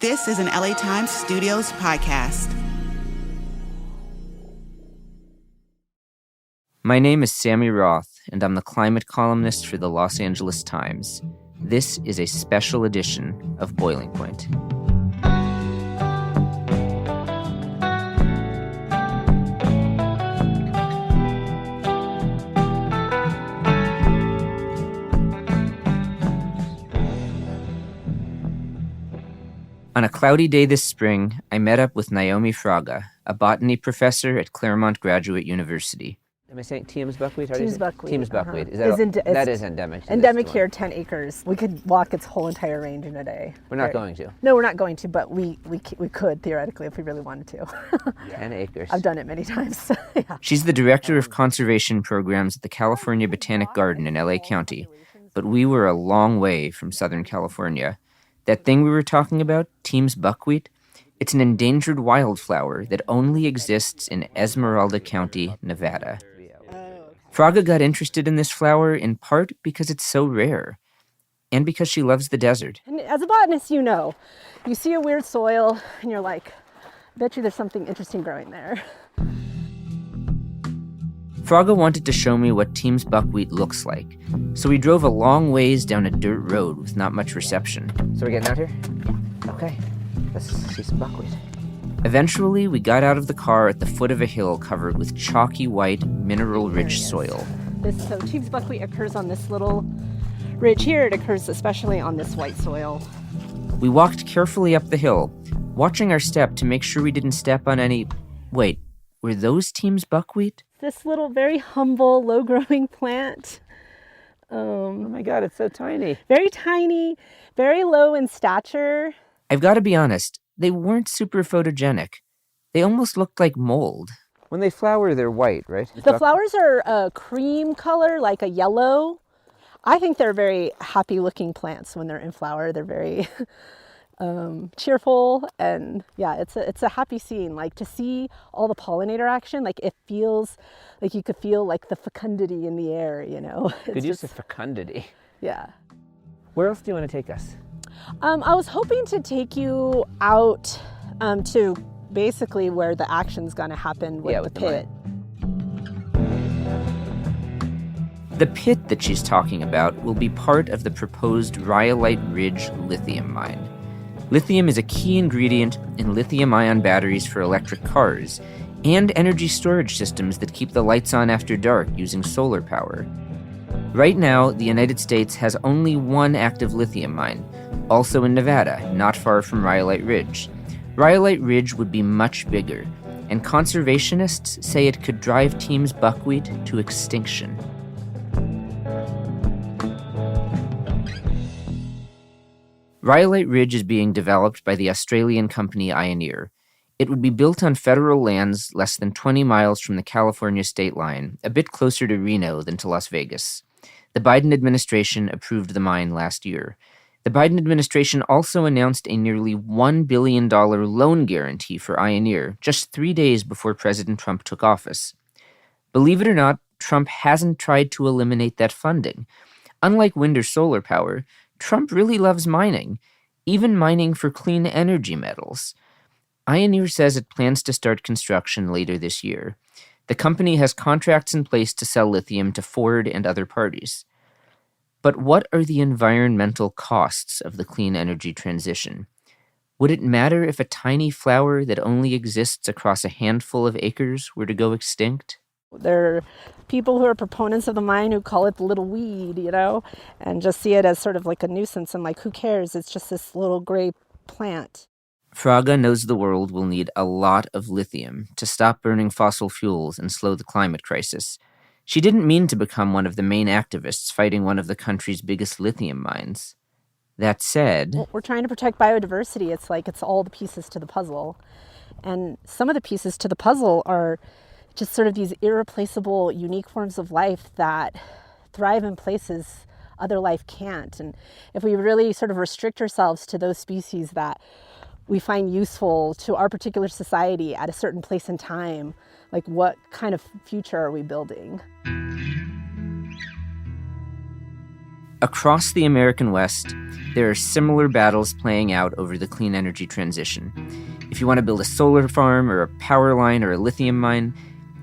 This is an LA Times Studios podcast. My name is Sammy Roth, and I'm the climate columnist for the Los Angeles Times. This is a special edition of Boiling Point. On a cloudy day this spring, I met up with Naomi Fraga, a botany professor at Claremont Graduate University. Am I saying Tiehm's buckwheat? Tiehm's buckwheat. Tiehm's buckwheat. That is endemic. Endemic here, 10 acres. We could walk its whole entire range in a day. We're not going to. No, we're not going to, but we could theoretically if we really wanted to. 10 acres. I've done it many times. Yeah. She's the director of conservation programs at the California Botanic Garden in LA County, but we were a long way from Southern California. That thing we were talking about, Tiehm's buckwheat, it's an endangered wildflower that only exists in Esmeralda County, Nevada. Fraga got interested in this flower in part because it's so rare, and because she loves the desert. And as a botanist, you see a weird soil, and you're like, I bet you there's something interesting growing there. Fraga wanted to show me what Tiehm's buckwheat looks like, so we drove a long ways down a dirt road with not much reception. So we're getting out here? Okay, let's see some buckwheat. Eventually, we got out of the car at the foot of a hill covered with chalky white, mineral-rich soil. So Tiehm's buckwheat occurs on this little ridge here. It occurs especially on this white soil. We walked carefully up the hill, watching our step to make sure we didn't step on any... Wait, were those Tiehm's buckwheat? This little, very humble, low-growing plant. Oh my God, it's so tiny. Very tiny, very low in stature. I've got to be honest, they weren't super photogenic. They almost looked like mold. When they flower, they're white, right? The flowers are a cream color, like a yellow. I think they're very happy-looking plants when they're in flower. They're very cheerful, and yeah, it's a happy scene. Like to see all the pollinator action, like it feels like you could feel like the fecundity in the air. Good use of fecundity. Yeah. Where else do you want to take us? I was hoping to take you out to basically where the action's going to happen with the pit. The pit that she's talking about will be part of the proposed Rhyolite Ridge lithium mine. Lithium is a key ingredient in lithium-ion batteries for electric cars and energy storage systems that keep the lights on after dark using solar power. Right now, the United States has only one active lithium mine, also in Nevada, not far from Rhyolite Ridge. Rhyolite Ridge would be much bigger, and conservationists say it could drive Tiehm's buckwheat to extinction. Rhyolite Ridge is being developed by the Australian company Ioneer. It would be built on federal lands less than 20 miles from the California state line, a bit closer to Reno than to Las Vegas. The Biden administration approved the mine last year. The Biden administration also announced a nearly $1 billion loan guarantee for Ioneer just 3 days before President Trump took office. Believe it or not, Trump hasn't tried to eliminate that funding. Unlike wind or solar power, Trump really loves mining, even mining for clean energy metals. Ioneer says it plans to start construction later this year. The company has contracts in place to sell lithium to Ford and other parties. But what are the environmental costs of the clean energy transition? Would it matter if a tiny flower that only exists across a handful of acres were to go extinct? There are people who are proponents of the mine who call it the little weed, and just see it as sort of like a nuisance and like, who cares? It's just this little gray plant. Fraga knows the world will need a lot of lithium to stop burning fossil fuels and slow the climate crisis. She didn't mean to become one of the main activists fighting one of the country's biggest lithium mines. That said... Well, we're trying to protect biodiversity. It's all the pieces to the puzzle. And some of the pieces to the puzzle are just sort of these irreplaceable, unique forms of life that thrive in places other life can't. And if we really sort of restrict ourselves to those species that we find useful to our particular society at a certain place in time, like what kind of future are we building? Across the American West, there are similar battles playing out over the clean energy transition. If you want to build a solar farm or a power line or a lithium mine,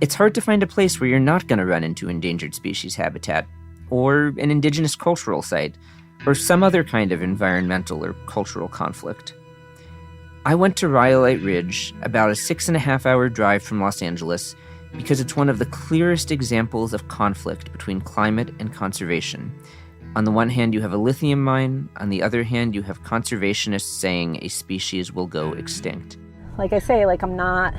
it's hard to find a place where you're not going to run into endangered species habitat, or an indigenous cultural site, or some other kind of environmental or cultural conflict. I went to Rhyolite Ridge, about a 6.5-hour drive from Los Angeles, because it's one of the clearest examples of conflict between climate and conservation. On the one hand, you have a lithium mine. On the other hand, you have conservationists saying a species will go extinct. Like I say, I'm not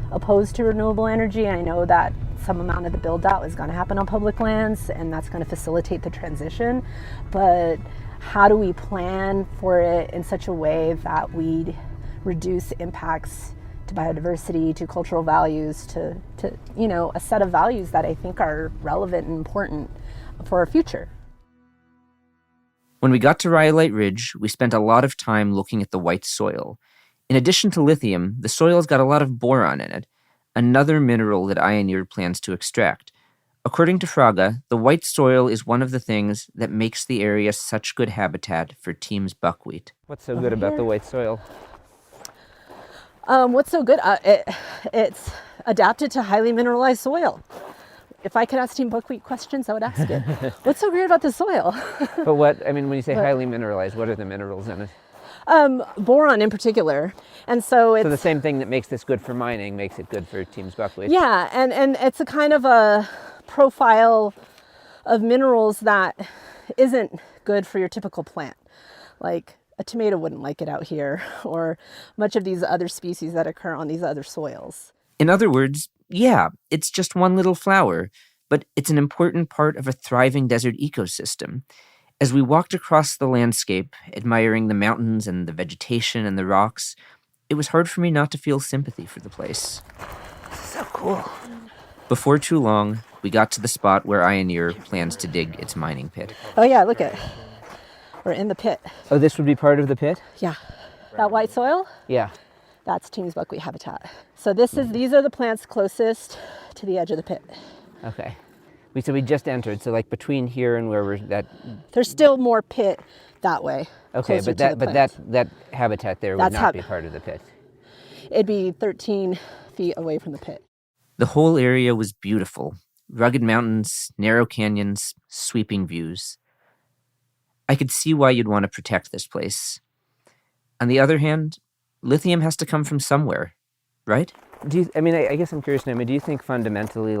opposed to renewable energy. I know that some amount of the build out is going to happen on public lands, and that's going to facilitate the transition. But how do we plan for it in such a way that we reduce impacts to biodiversity, to cultural values, to a set of values that I think are relevant and important for our future? When we got to Rhyolite Ridge, we spent a lot of time looking at the white soil. In addition to lithium, the soil's got a lot of boron in it, another mineral that Ioneer plans to extract. According to Fraga, the white soil is one of the things that makes the area such good habitat for Tiehm's buckwheat. What's so good about the white soil? What's so good? It's adapted to highly mineralized soil. If I could ask Tiehm buckwheat questions, I would ask it. What's so weird about the soil? But when you say highly mineralized, what are the minerals in it? Boron in particular. And so it's... So the same thing that makes this good for mining makes it good for Tiehm's buckwheat? Yeah, and it's a kind of a profile of minerals that isn't good for your typical plant. Like a tomato wouldn't like it out here, or much of these other species that occur on these other soils. In other words, yeah, it's just one little flower, but it's an important part of a thriving desert ecosystem. As we walked across the landscape, admiring the mountains and the vegetation and the rocks, it was hard for me not to feel sympathy for the place. So cool. Before too long, we got to the spot where Ioneer plans to dig its mining pit. Oh yeah, look at it. We're in the pit. Oh, this would be part of the pit? Yeah. That white soil? Yeah. That's Tiehm's buckwheat habitat. So these are the plants closest to the edge of the pit. Okay. So we just entered, so between here and where we're at... There's still more pit that way. Okay, but that habitat there would not be part of the pit. It'd be 13 feet away from the pit. The whole area was beautiful. Rugged mountains, narrow canyons, sweeping views. I could see why you'd want to protect this place. On the other hand, lithium has to come from somewhere, right? I guess I'm curious, Naomi, do you think fundamentally,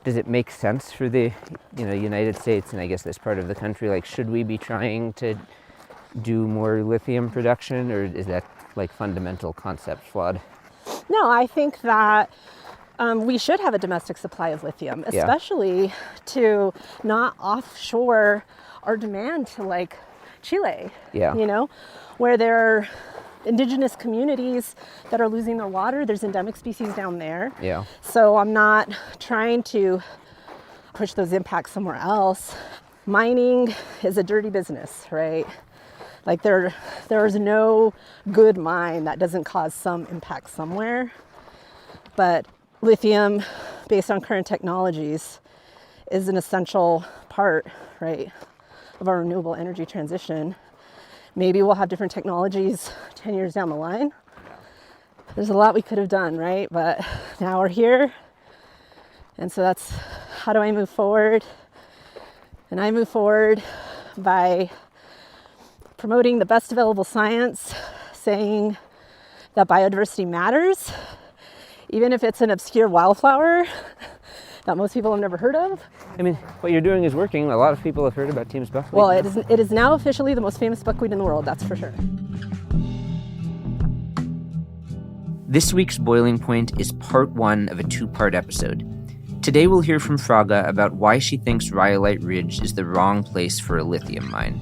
does it make sense for the, United States and I guess this part of the country, should we be trying to do more lithium production, or is that, fundamental concept flawed? No, I think that we should have a domestic supply of lithium, especially to not offshore our demand to, Chile, where there are indigenous communities that are losing their water. There's endemic species down there. Yeah. So I'm not trying to push those impacts somewhere else. Mining is a dirty business, right? There is no good mine that doesn't cause some impact somewhere. But lithium, based on current technologies, is an essential part, right, of our renewable energy transition. Maybe we'll have different technologies 10 years down the line. There's a lot we could have done, right? But now we're here. And so that's, how do I move forward? And I move forward by promoting the best available science, saying that biodiversity matters, even if it's an obscure wildflower that most people have never heard of. What you're doing is working. A lot of people have heard about Tiehm's buckwheat. Well, it is now officially the most famous buckwheat in the world, that's for sure. This week's Boiling Point is part 1 of a 2-part episode. Today we'll hear from Fraga about why she thinks Rhyolite Ridge is the wrong place for a lithium mine.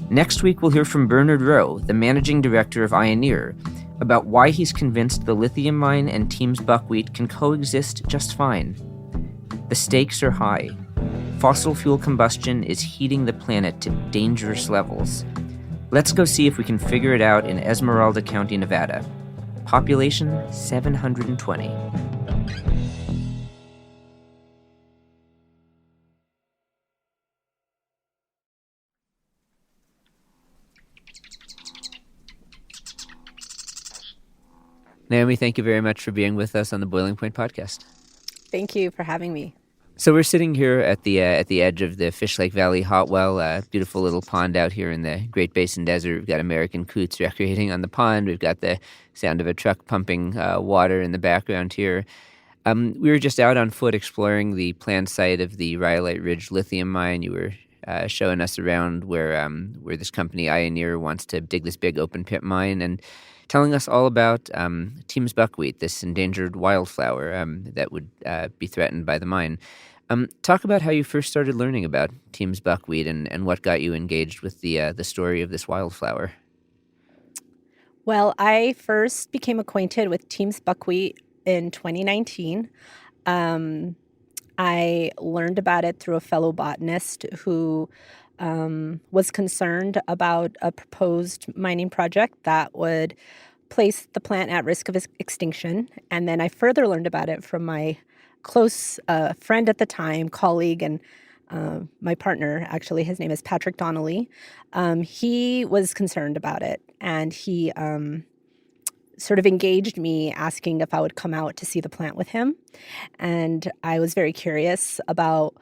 Next week we'll hear from Bernard Rowe, the managing director of Ioneer, about why he's convinced the lithium mine and Tiehm's buckwheat can coexist just fine. The stakes are high. Fossil fuel combustion is heating the planet to dangerous levels. Let's go see if we can figure it out in Esmeralda County, Nevada. Population 720. Naomi, thank you very much for being with us on the Boiling Point podcast. Thank you for having me. So we're sitting here at the edge of the Fish Lake Valley Hot Well, a beautiful little pond out here in the Great Basin Desert. We've got American coots recreating on the pond. We've got the sound of a truck pumping water in the background here. We were just out on foot exploring the planned site of the Rhyolite Ridge lithium mine. You were showing us around where this company Ioneer wants to dig this big open pit mine, and telling us all about Tiehm's buckwheat, this endangered wildflower that would be threatened by the mine. Talk about how you first started learning about Tiehm's buckwheat and what got you engaged with the story of this wildflower. Well, I first became acquainted with Tiehm's buckwheat in 2019. I learned about it through a fellow botanist who was concerned about a proposed mining project that would place the plant at risk of extinction. And then I further learned about it from my close friend at the time, colleague, and my partner, actually. His name is Patrick Donnelly. He was concerned about it, and he sort of engaged me asking if I would come out to see the plant with him. And I was very curious about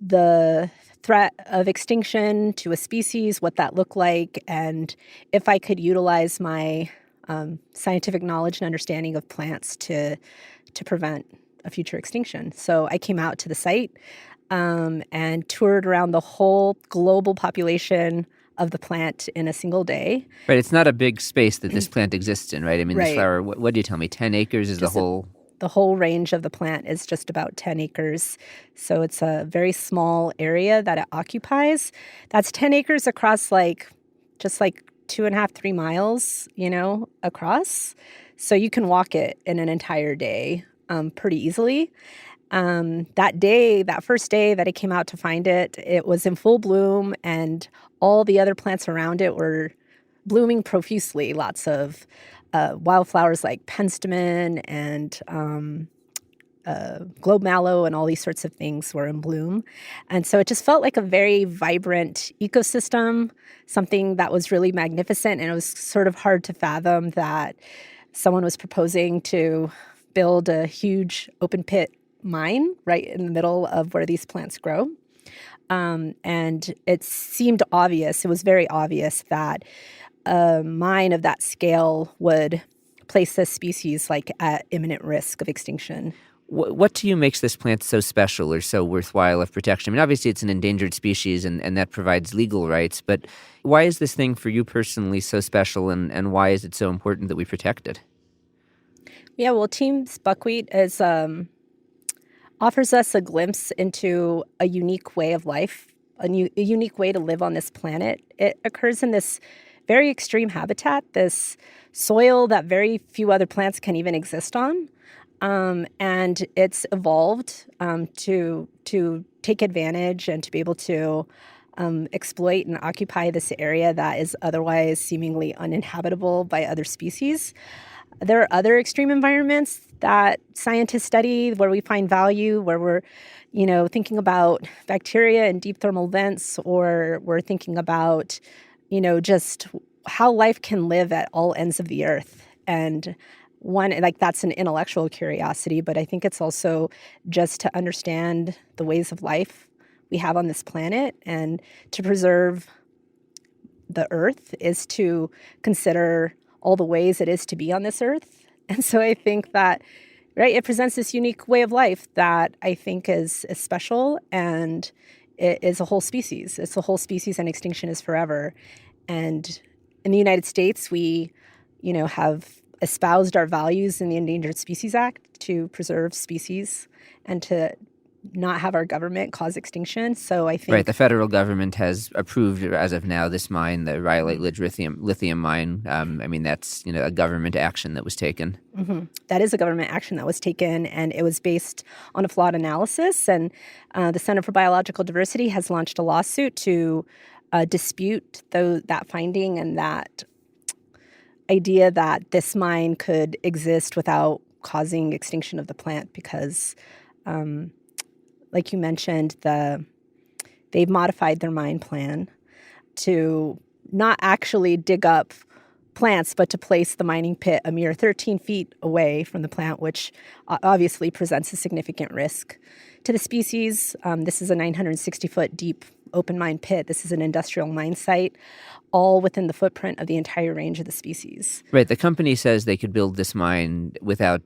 the threat of extinction to a species, what that looked like, and if I could utilize my scientific knowledge and understanding of plants to prevent a future extinction. So I came out to the site and toured around the whole global population of the plant in a single day. Right, it's not a big space that this plant exists in, right? I mean, Right. This flower, what do you tell me, 10 acres is Just the whole... The whole range of the plant is just about 10 acres. So it's a very small area that it occupies. That's 10 acres across just 2.5, 3 miles, across. So you can walk it in an entire day pretty easily. That first day that I came out to find it, it was in full bloom, and all the other plants around it were blooming profusely. Lots of wildflowers like penstemon and globe mallow and all these sorts of things were in bloom. And so it just felt like a very vibrant ecosystem, something that was really magnificent. And it was sort of hard to fathom that someone was proposing to build a huge open pit mine right in the middle of where these plants grow. And it seemed obvious, it was very obvious that a mine of that scale would place this species at imminent risk of extinction. What to you makes this plant so special or so worthwhile of protection? I mean, obviously it's an endangered species and that provides legal rights, but why is this thing for you personally so special, and why is it so important that we protect it? Yeah, well, Tiehm's buckwheat offers us a glimpse into a unique way of life, a unique way to live on this planet. It occurs in this very extreme habitat, this soil that very few other plants can even exist on. And it's evolved to take advantage and to be able to exploit and occupy this area that is otherwise seemingly uninhabitable by other species. There are other extreme environments that scientists study where we find value, where we're, thinking about bacteria and deep thermal vents, or we're thinking about, just how life can live at all ends of the earth. And that's an intellectual curiosity, but I think it's also just to understand the ways of life we have on this planet, and to preserve the earth is to consider all the ways it is to be on this earth. And so I think that, right, it presents this unique way of life that I think is special, and it is a whole species. It's a whole species, and extinction is forever. And in the United States, we, have espoused our values in the Endangered Species Act to preserve species and to not have our government cause extinction. So I think... Right, the federal government has approved, as of now, this mine, the Rhyolite Ridge lithium mine. That's, a government action that was taken. Mm-hmm. That is a government action that was taken, and it was based on a flawed analysis. And the Center for Biological Diversity has launched a lawsuit to dispute that finding and that idea that this mine could exist without causing extinction of the plant, because like you mentioned, they've modified their mine plan to not actually dig up plants, but to place the mining pit a mere 13 feet away from the plant, which obviously presents a significant risk to the species. This is a 960-foot deep open mine pit. This is an industrial mine site, all within the footprint of the entire range of the species. Right. The company says they could build this mine without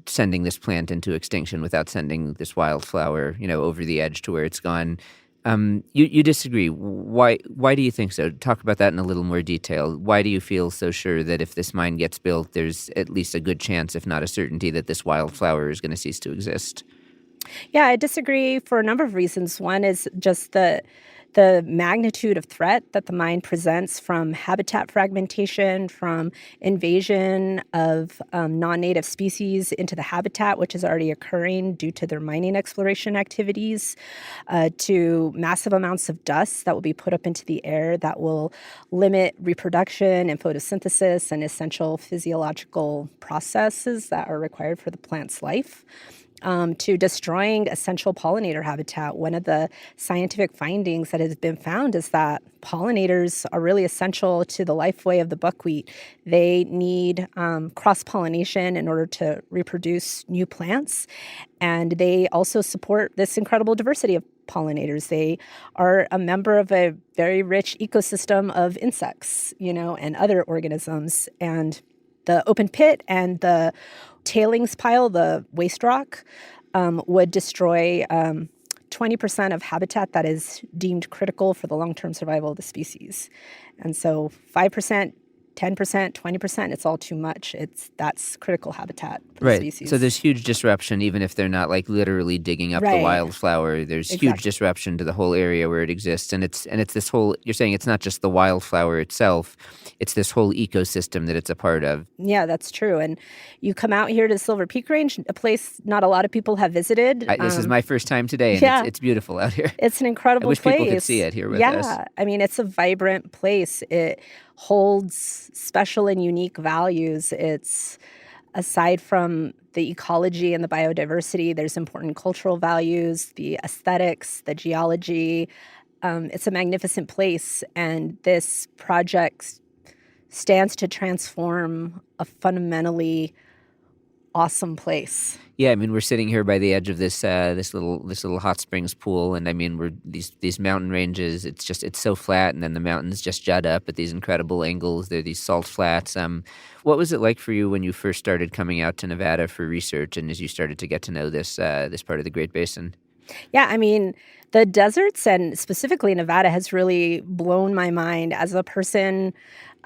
sending this plant into extinction, without sending this wildflower, over the edge to where it's gone. You disagree. Why do you think so? Talk about that in a little more detail. Why do you feel so sure that if this mine gets built, there's at least a good chance, if not a certainty, that this wildflower is going to cease to exist? Yeah, I disagree for a number of reasons. One is just the magnitude of threat that the mine presents from habitat fragmentation, from invasion of non-native species into the habitat, which is already occurring due to their mining exploration activities, to massive amounts of dust that will be put up into the air that will limit reproduction and photosynthesis and essential physiological processes that are required for the plant's life. To destroying essential pollinator habitat. One of the scientific findings that has been found is that pollinators are really essential to the lifeway of the buckwheat. They need cross-pollination in order to reproduce new plants, and they also support this incredible diversity of pollinators. They are a member of a very rich ecosystem of insects, and other organisms. And the open pit and the tailings pile, the waste rock, would destroy 20% of habitat that is deemed critical for the long-term survival of the species. And so 5%, 10%, 20%, it's all too much. That's critical habitat for the species. So there's huge disruption, even if they're not literally digging up the wildflower. There's huge disruption to the whole area where it exists. And it's this whole, you're saying it's not just the wildflower itself, it's this whole ecosystem that it's a part of. Yeah, that's true. And you come out here to the Silver Peak Range, a place not a lot of people have visited. This is my first time today, and it's beautiful out here. It's an incredible place. I wish people could see it here with us. Yeah, I mean, it's a vibrant place. It holds special and unique values. It's, aside from the ecology and the biodiversity, there's important cultural values, the aesthetics, the geology. It's a magnificent place, and this project stands to transform a fundamentally awesome place. Yeah, I mean, we're sitting here by the edge of this little hot springs pool, and I mean, we're these mountain ranges. It's so flat, and then the mountains just jut up at these incredible angles. They're these salt flats. What was it like for you when you first started coming out to Nevada for research, and as you started to get to know this part of the Great Basin? Yeah, I mean, the deserts, and specifically Nevada, has really blown my mind as a person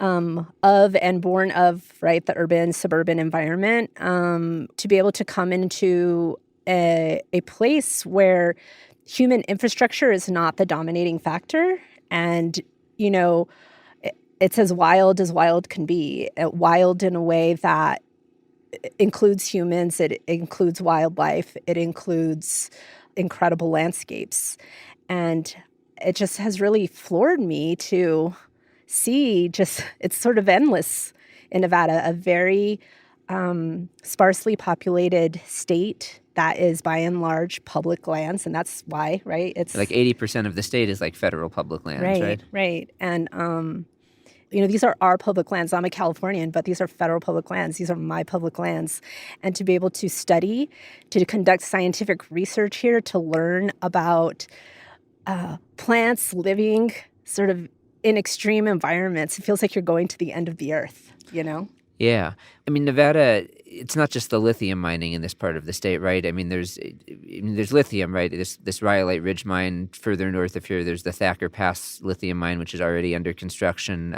of and born of, the urban, suburban environment, to be able to come into a place where human infrastructure is not the dominating factor. And, it's as wild can be, wild in a way that includes humans, it includes wildlife, it includes incredible landscapes. And it just has really floored me to see it's sort of endless in Nevada, a very sparsely populated state that is by and large public lands. And that's why, it's 80% of the state is federal public lands, right? Right. And, these are our public lands. I'm a Californian, but these are federal public lands. These are my public lands. And to be able to study, to conduct scientific research here, to learn about plants living sort of in extreme environments, it feels like you're going to the end of the earth, Yeah. I mean, Nevada, it's not just the lithium mining in this part of the state, right? I mean, there's lithium, right? This Rhyolite Ridge mine further north of here. There's the Thacker Pass lithium mine, which is already under construction.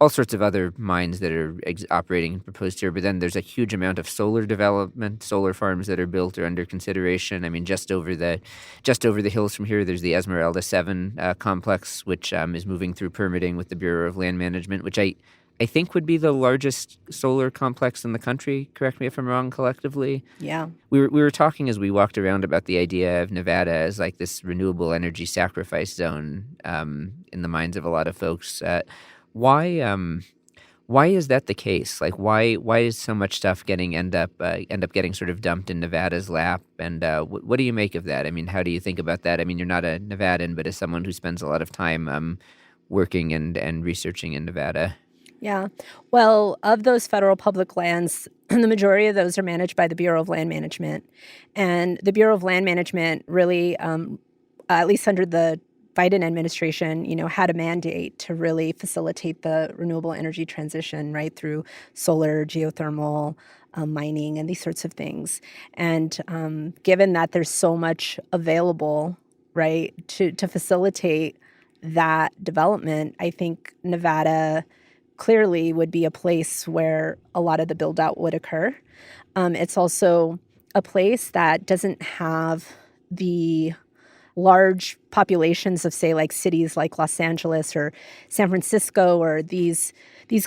All sorts of other mines that are operating and proposed here. But then there's a huge amount of solar development, solar farms that are built or under consideration. I mean, just over the hills from here, there's the Esmeralda 7 complex, which is moving through permitting with the Bureau of Land Management, which I think would be the largest solar complex in the country. Correct me if I'm wrong, collectively. Yeah. We were talking as we walked around about the idea of Nevada as this renewable energy sacrifice zone in the minds of a lot of folks. Why is that the case? Why is so much stuff end up getting sort of dumped in Nevada's lap? And what do you make of that? I mean, how do you think about that? I mean, you're not a Nevadan, but as someone who spends a lot of time working and researching in Nevada. Yeah. Well, of those federal public lands, the majority of those are managed by the Bureau of Land Management. And the Bureau of Land Management really, at least under the Biden administration, had a mandate to really facilitate the renewable energy transition, right, through solar, geothermal, mining, and these sorts of things. And given that there's so much available, right, to facilitate that development, I think Nevada clearly would be a place where a lot of the build out would occur. It's also a place that doesn't have the large populations of, say, like cities like Los Angeles or San Francisco, or these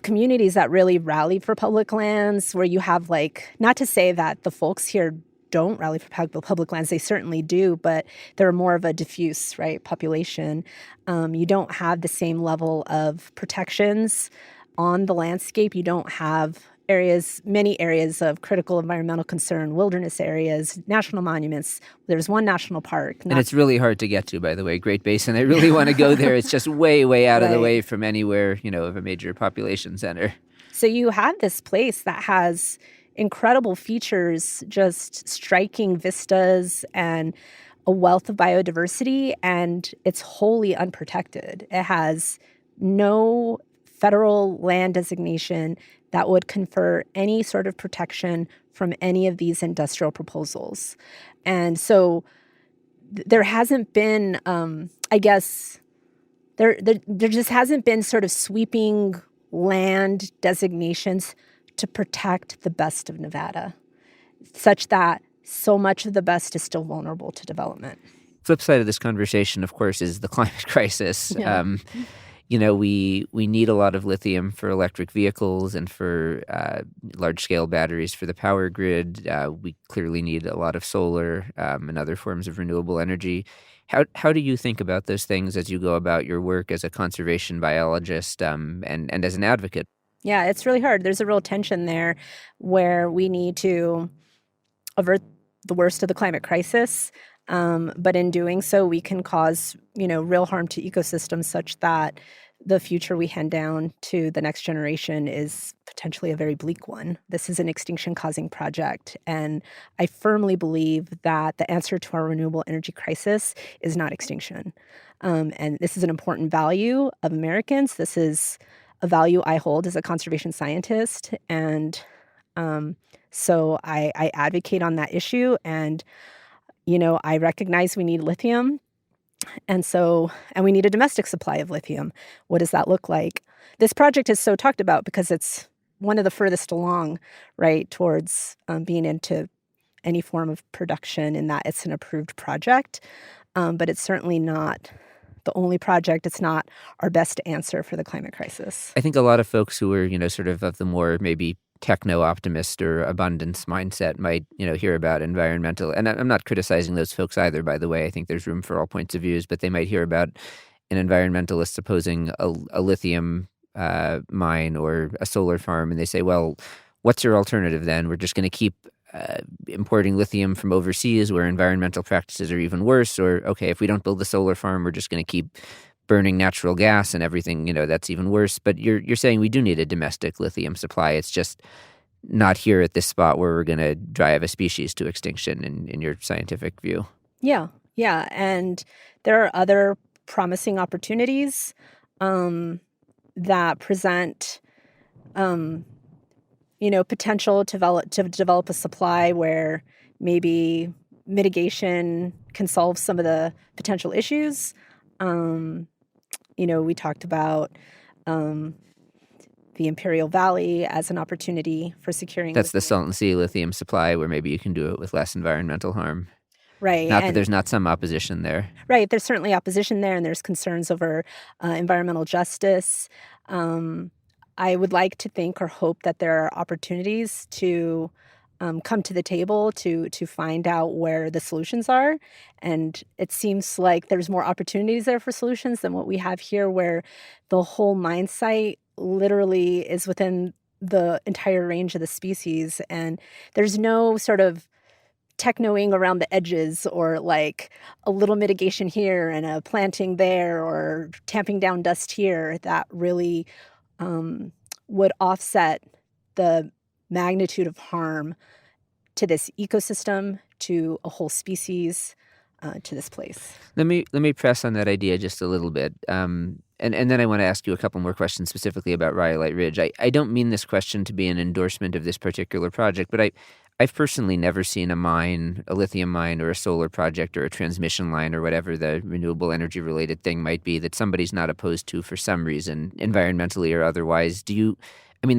communities that really rally for public lands, where you have, like, not to say that the folks here don't rally for public lands, they certainly do, but they're more of a diffuse, right, population. You don't have the same level of protections on the landscape. You don't have many areas of critical environmental concern, wilderness areas, national monuments. There's one national park. And it's really hard to get to, by the way, Great Basin. I really want to go there. It's just way, way out of the way from anywhere, of a major population center. So you have this place that has incredible features, just striking vistas and a wealth of biodiversity, and it's wholly unprotected. It has no federal land designation that would confer any sort of protection from any of these industrial proposals. And so there hasn't been, I guess, there just hasn't been sort of sweeping land designations to protect the best of Nevada, such that so much of the best is still vulnerable to development. Flip side of this conversation, of course, is the climate crisis. Yeah. We need a lot of lithium for electric vehicles and for large-scale batteries for the power grid. We clearly need a lot of solar and other forms of renewable energy. How do you think about those things as you go about your work as a conservation biologist and as an advocate? Yeah, it's really hard. There's a real tension there where we need to avert the worst of the climate crisis. But in doing so, we can cause, real harm to ecosystems, such that the future we hand down to the next generation is potentially a very bleak one. This is an extinction-causing project, and I firmly believe that the answer to our renewable energy crisis is not extinction. And this is an important value of Americans. This is a value I hold as a conservation scientist, and so I advocate on that issue, and I recognize we need lithium, and we need a domestic supply of lithium. What does that look like? This project is so talked about because it's one of the furthest along, right, towards being into any form of production, in that it's an approved project, but it's certainly not the only project. It's not our best answer for the climate crisis. I think a lot of folks who are, sort of the more maybe techno-optimist or abundance mindset might, hear about environmental. And I'm not criticizing those folks either, by the way. I think there's room for all points of views, but they might hear about an environmentalist supposing a lithium mine or a solar farm, and they say, well, what's your alternative then? We're just going to keep importing lithium from overseas where environmental practices are even worse. Or, okay, if we don't build the solar farm, we're just going to keep burning natural gas and everything, that's even worse. But you're saying we do need a domestic lithium supply. It's just not here at this spot where we're going to drive a species to extinction in your scientific view. Yeah. And there are other promising opportunities that present potential to develop a supply where maybe mitigation can solve some of the potential issues. We talked about the Imperial Valley as an opportunity for securing. That's the Salton Sea lithium supply, where maybe you can do it with less environmental harm. Right. Not that there's not some opposition there. Right. There's certainly opposition there, and there's concerns over environmental justice. I would like to think or hope that there are opportunities to come to the table to find out where the solutions are. And it seems like there's more opportunities there for solutions than what we have here, where the whole mine site literally is within the entire range of the species. And there's no sort of technoing around the edges, or like a little mitigation here and a planting there, or tamping down dust here, that really would offset the magnitude of harm to this ecosystem, to a whole species, to this place. Let me press on that idea just a little bit. And then I want to ask you a couple more questions specifically about Rhyolite Ridge. I don't mean this question to be an endorsement of this particular project, but I've personally never seen a mine, a lithium mine or a solar project or a transmission line or whatever the renewable energy related thing might be that somebody's not opposed to for some reason, environmentally or otherwise. The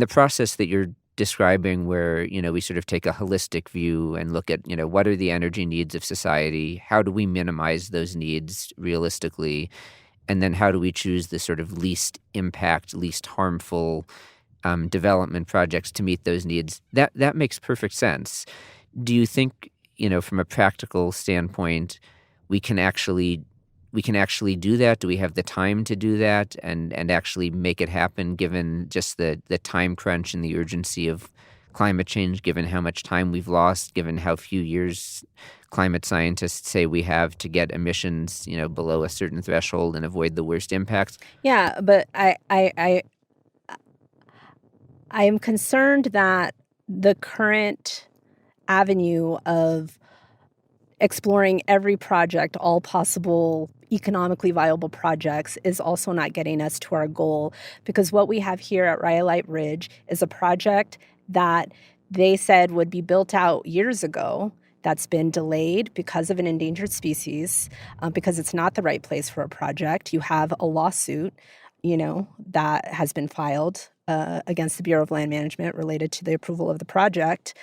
process that you're describing where, we sort of take a holistic view and look at, what are the energy needs of society? How do we minimize those needs realistically? And then how do we choose the sort of least impact, least harmful development projects to meet those needs? That makes perfect sense. Do you think, from a practical standpoint, we can actually do that? Do we have the time to do that and actually make it happen, given just the time crunch and the urgency of climate change, given how much time we've lost, given how few years climate scientists say we have to get emissions, below a certain threshold and avoid the worst impacts? Yeah, but I am concerned that the current avenue of exploring every project, all possible economically viable projects, is also not getting us to our goal, because what we have here at Rhyolite Ridge is a project that they said would be built out years ago. That's been delayed because of an endangered species, because it's not the right place for a project. You have a lawsuit, that has been filed against the Bureau of Land Management related to the approval of the project.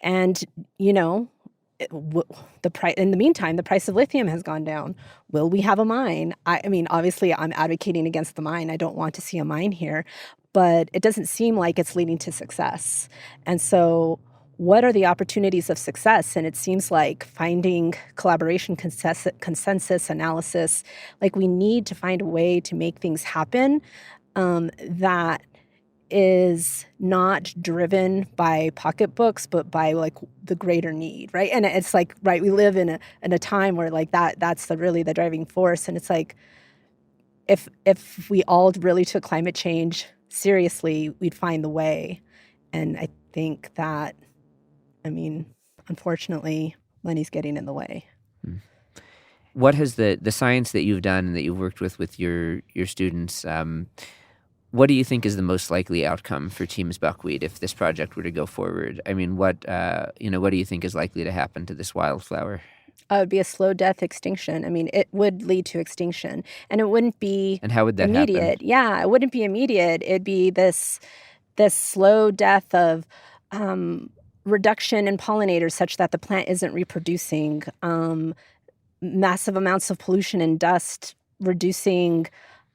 And, in the meantime, the price of lithium has gone down. Will we have a mine? Obviously, I'm advocating against the mine. I don't want to see a mine here, but it doesn't seem like it's leading to success. And so what are the opportunities of success? And it seems like finding collaboration, consensus, analysis, like we need to find a way to make things happen that is not driven by pocketbooks, but by the greater need, right? And it's we live in a time where that's really the driving force. And it's if we all really took climate change seriously, we'd find the way. And I think that, unfortunately, money's getting in the way. What has the science that you've done and that you've worked with your students, what do you think is the most likely outcome for Tiehm's buckwheat if this project were to go forward? What do you think is likely to happen to this wildflower? It would be a slow death extinction. It would lead to extinction, and it wouldn't be And how would that immediate. happen? Yeah, it wouldn't be immediate. It'd be this slow death of reduction in pollinators such that the plant isn't reproducing, massive amounts of pollution and dust, reducing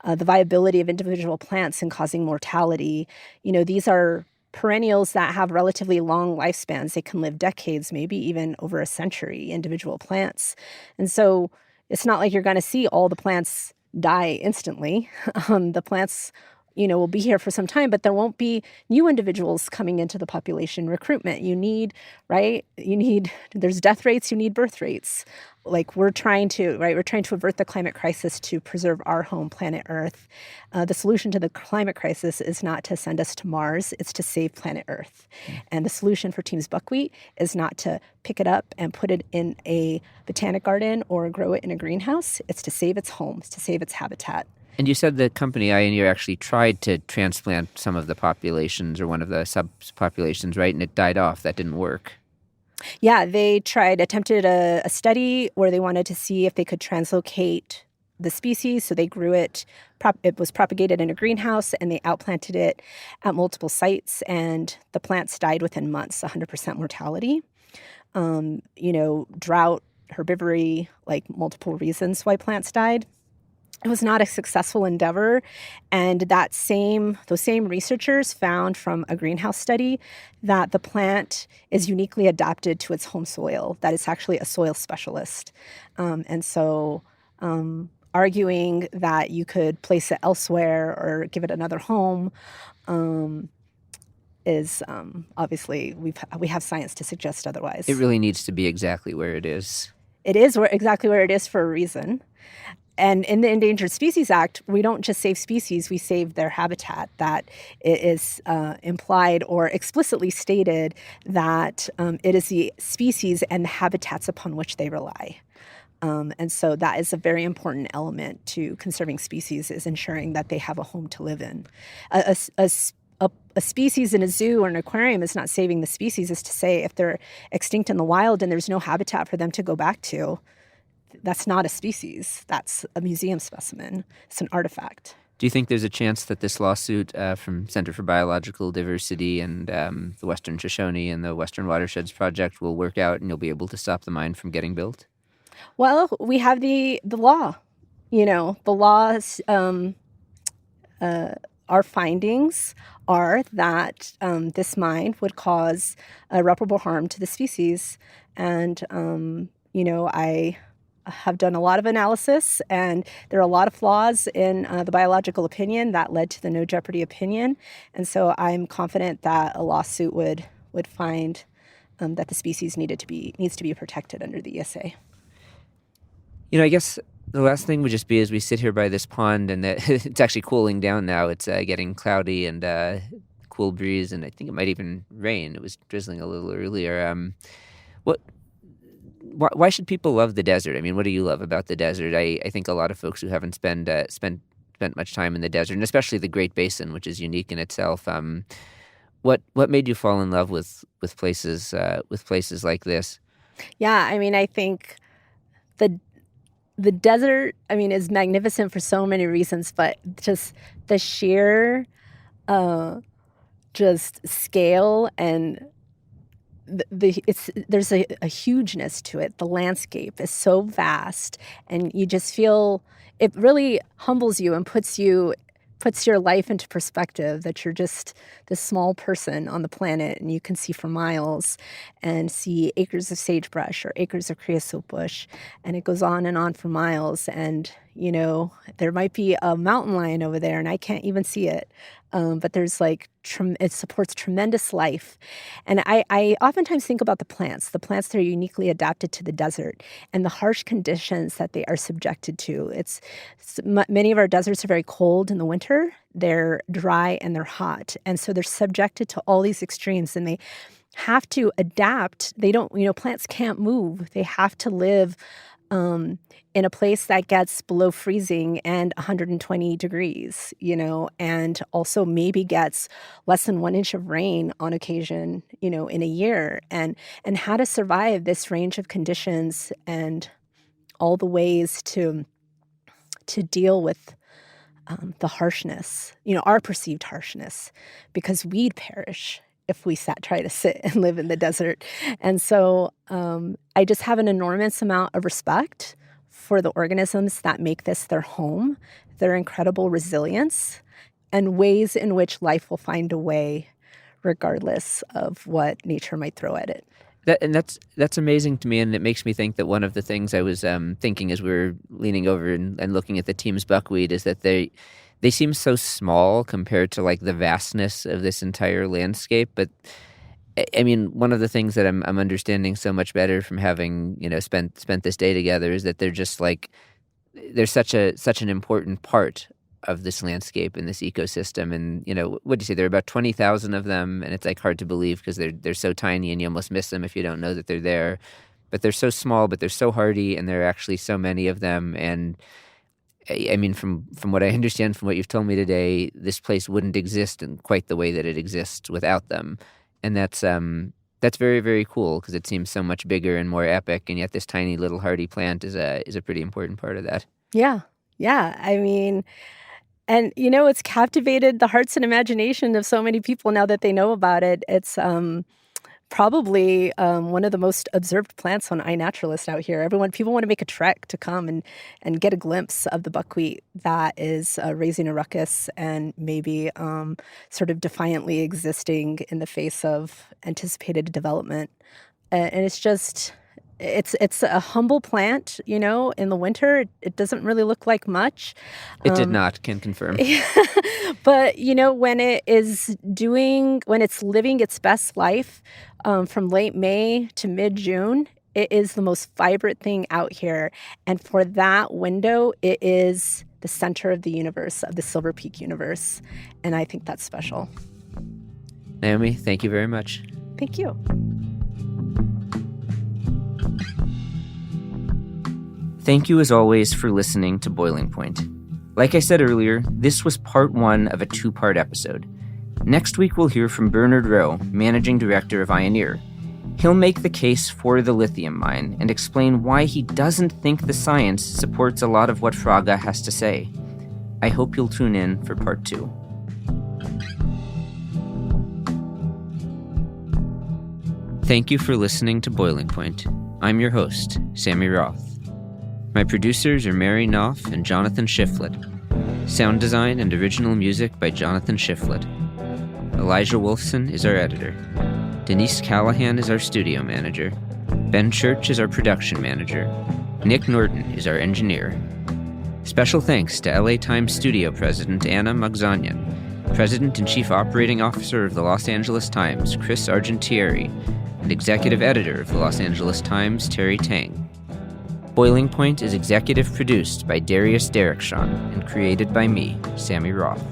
the viability of individual plants and causing mortality. These are perennials that have relatively long lifespans. They can live decades, maybe even over a century, individual plants. And so it's not like you're going to see all the plants die instantly. The plants, will be here for some time, but there won't be new individuals coming into the population recruitment. There's death rates, you need birth rates. We're trying to avert the climate crisis to preserve our home planet Earth. The solution to the climate crisis is not to send us to Mars, it's to save planet Earth. And the solution for Tiehm's buckwheat is not to pick it up and put it in a botanic garden or grow it in a greenhouse. It's to save its home, it's to save its habitat. And you said the company Ioneer actually tried to transplant some of the populations or one of the subpopulations, right? And it died off. That didn't work. Yeah, they attempted a study where they wanted to see if they could translocate the species. So they grew it. It was propagated in a greenhouse, and they outplanted it at multiple sites. And the plants died within months, 100% mortality. Drought, herbivory, multiple reasons why plants died. It was not a successful endeavor, and those same researchers found from a greenhouse study that the plant is uniquely adapted to its home soil, that it's actually a soil specialist. And so arguing that you could place it elsewhere or give it another home is obviously we have science to suggest otherwise. It really needs to be exactly where it is. It is exactly where it is for a reason. And in the Endangered Species Act, we don't just save species, we save their habitat. That it is implied or explicitly stated that it is the species and the habitats upon which they rely. And so that is a very important element to conserving species, is ensuring that they have a home to live in. A species in a zoo or an aquarium is not saving the species, is to say if they're extinct in the wild and there's no habitat for them to go back to, that's not a species. That's a museum specimen. It's an artifact. Do you think there's a chance that this lawsuit from Center for Biological Diversity and the Western Shoshone and the Western Watersheds Project will work out and you'll be able to stop the mine from getting built? Well, we have the law. The laws, our findings are that this mine would cause irreparable harm to the species. And, I have done a lot of analysis, and there are a lot of flaws in the biological opinion that led to the no jeopardy opinion. And so I'm confident that a lawsuit would find that the species needs to be protected under the ESA. I guess the last thing would just be, as we sit here by this pond, and that it's actually cooling down now. It's getting cloudy and cool breeze, and I think it might even rain. It was drizzling a little earlier. Why should people love the desert? I mean, what do you love about the desert? I think a lot of folks who haven't spent much time in the desert, and especially the Great Basin, which is unique in itself. What made you fall in love with places like this? Yeah, I mean, I think the desert, is magnificent for so many reasons, but just the sheer just scale and there's a hugeness to it. The landscape is so vast, and you just feel it really humbles you and puts your life into perspective, that you're just this small person on the planet and you can see for miles and see acres of sagebrush or acres of creosote bush, and it goes on and on for miles. And there might be a mountain lion over there and I can't even see it, but there's it supports tremendous life. And I oftentimes think about the plants that are uniquely adapted to the desert and the harsh conditions that they are subjected to. Many of our deserts are very cold in the winter, they're dry and they're hot. And so they're subjected to all these extremes, and they have to adapt. They don't, plants can't move. They have to live in a place that gets below freezing and 120 degrees, and also maybe gets less than 1 inch of rain on occasion, in a year, and how to survive this range of conditions and all the ways to deal with the harshness, our perceived harshness, because we'd perish if we try to sit and live in the desert. And so I just have an enormous amount of respect for the organisms that make this their home, their incredible resilience, and ways in which life will find a way regardless of what nature might throw at it. That's amazing to me, and it makes me think that one of the things I was thinking as we were leaning over and looking at the Tiehm's buckwheat is that they seem so small compared to the vastness of this entire landscape. But I mean, one of the things that I'm understanding so much better from having spent this day together is that they're just they're such an important part of this landscape and this ecosystem. And what do you say? There are about 20,000 of them, and it's hard to believe because they're so tiny, and you almost miss them if you don't know that they're there. But they're so small, but they're so hardy, and there are actually so many of them. And I mean, from what I understand from what you've told me today, this place wouldn't exist in quite the way that it exists without them. And that's very, very cool, because it seems so much bigger and more epic, and yet this tiny little hardy plant is a pretty important part of that. Yeah. I mean, and it's captivated the hearts and imagination of so many people now that they know about it. It's probably one of the most observed plants on iNaturalist out here. People want to make a trek to come and get a glimpse of the buckwheat that is raising a ruckus and maybe sort of defiantly existing in the face of anticipated development. And it's just, it's a humble plant, in the winter. It doesn't really look like much. It did not, can confirm. But, when it's living its best life from late May to mid-June, It is the most vibrant thing out here. And for that window, it is the center of the universe, of the Silver Peak universe. And I think that's special. Naomi, thank you very much. Thank you. Thank you, as always, for listening to Boiling Point. Like I said earlier, this was part 1 of a 2-part episode. Next week, we'll hear from Bernard Rowe, Managing Director of Ioneer. He'll make the case for the lithium mine and explain why he doesn't think the science supports a lot of what Fraga has to say. I hope you'll tune in for part 2. Thank you for listening to Boiling Point. I'm your host, Sammy Roth. My producers are Mary Knopf and Jonathan Shiflett. Sound design and original music by Jonathan Shiflett. Elijah Wolfson is our editor. Denise Callahan is our studio manager. Ben Church is our production manager. Nick Norton is our engineer. Special thanks to LA Times studio president Anna Magzanian, president and chief operating officer of the Los Angeles Times Chris Argentieri, and executive editor of the Los Angeles Times Terry Tang. Boiling Point is executive produced by Darius Derrickson and created by me, Sammy Roth.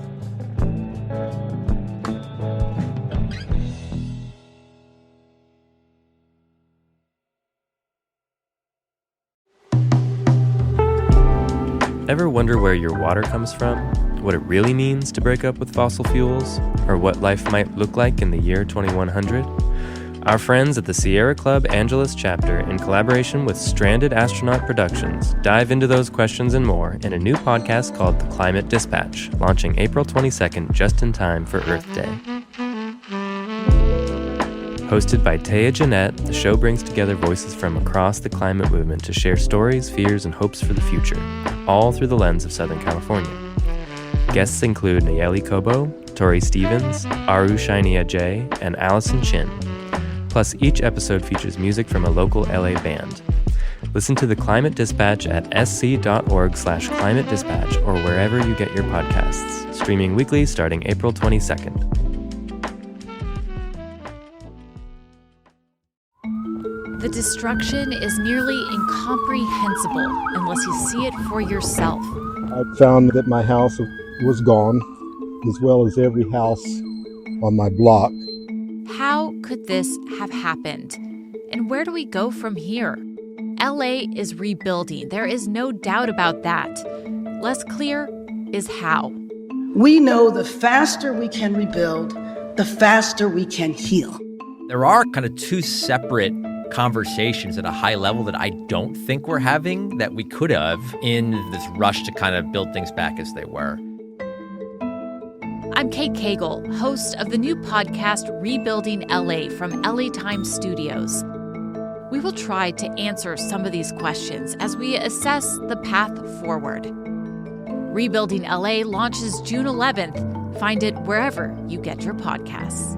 Ever wonder where your water comes from? What it really means to break up with fossil fuels? Or what life might look like in the year 2100? Our friends at the Sierra Club Angeles chapter, in collaboration with Stranded Astronaut Productions, dive into those questions and more in a new podcast called The Climate Dispatch, launching April 22nd, just in time for Earth Day. Hosted by Taya Jeanette, the show brings together voices from across the climate movement to share stories, fears, and hopes for the future, all through the lens of Southern California. Guests include Nayeli Kobo, Tori Stevens, Aru Shainia J, and Allison Chin. Plus, each episode features music from a local LA band. Listen to The Climate Dispatch at sc.org/Climate Dispatch or wherever you get your podcasts. Streaming weekly starting April 22nd. The destruction is nearly incomprehensible unless you see it for yourself. I found that my house was gone, as well as every house on my block. How could this have happened? And where do we go from here? LA is rebuilding. There is no doubt about that. Less clear is how. We know the faster we can rebuild, the faster we can heal. There are kind of two separate conversations at a high level that I don't think we're having that we could have in this rush to kind of build things back as they were. I'm Kate Cagle, host of the new podcast Rebuilding LA from LA Times Studios. We will try to answer some of these questions as we assess the path forward. Rebuilding LA launches June 11th. Find it wherever you get your podcasts.